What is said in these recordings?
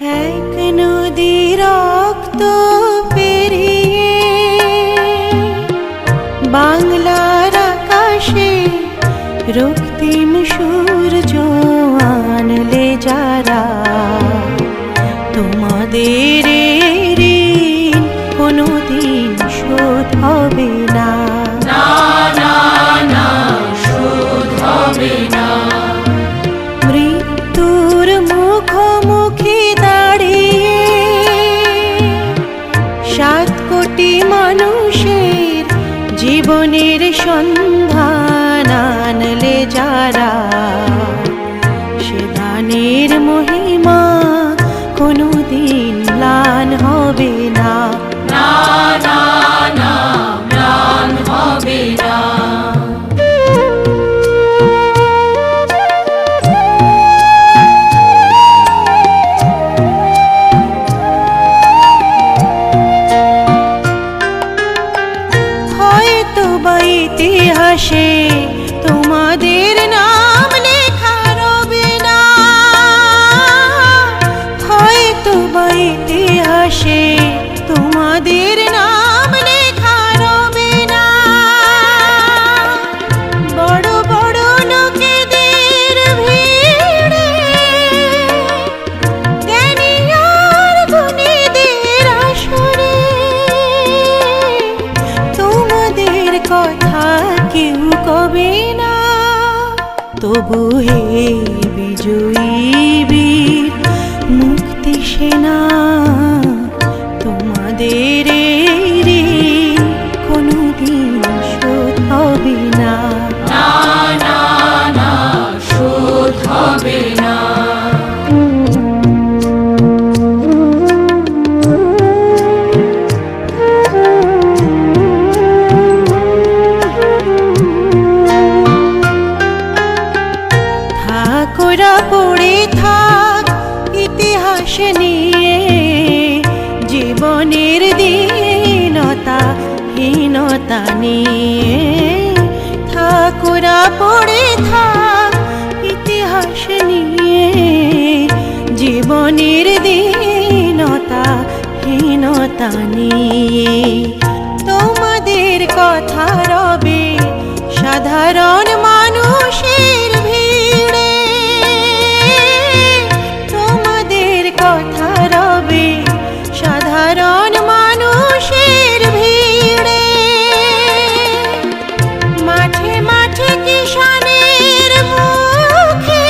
এক নদী রক্ত পেরিয়ে বাংলার আকাশে রক্তিম সূর্য আনলে যারা, তোমাদের ঋণ কোনোদিন শোধ হবে না। না না না, শোধ হবে না। মৃত্যুর মুখোমুখি দাঁড়িয়ে 7 কোটি মানুষের জীবনের সন্ধান আনলে যারা, সে দানের মহিমা কোনোদিন ম্লান হবে না। না না না, ম্লান হবে না। হয়তো বা ইতিহাসে তোমাদের নাম লেখা রবে না, হয়তো বা ইতিহাসে তোমাদের নাম লেখা রবে না। বড় বড় লোকেদের ভিড়ে জ্ঞানী আর গুণীদের আসরে তোমাদের কথা কেউ কবে না। তবু হে বিজয়ী বীর মুক্তি সেনা, তোমাদের ঋণ কোনোদিন শোধ হবে না। না না না, শোধ হবে না। থাকোরা পড়ে থাক ইতিহাস নিয়ে, জীবনের দীনতা হীনতা নিয়ে। থাকোরা পড়ে থাক ইতিহাস নিয়ে, জীবনের দীনতা হীনতা নিয়ে। তোমাদের কথা রবে সাধারণ মানুষের ভিড়ে, তোমাদের কথা রবে সাধারণ মানুষের ভিড়ে। মাঠে মাঠে কিষানের মুখে,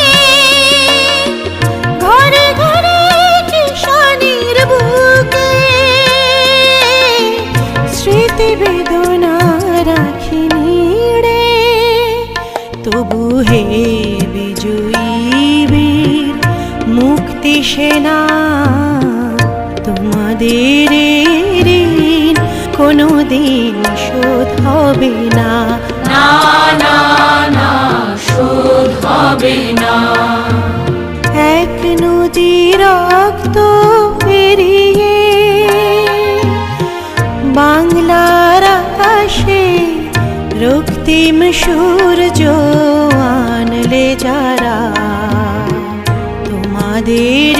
ঘরে ঘরে কিষানের বুকে স্মৃতি বেদনা রাখিনি রে। তবু হে বিজয়ী বীর মুক্তি সেনা, তোমাদের ঋণ কোনোদিন শোধ হবে না। না না না, শোধ হবে না। এক নদী রক্ত পেরিয়ে বাংলার আকাশে রক্তিম সূর্য আনলে যারা, তোমাদের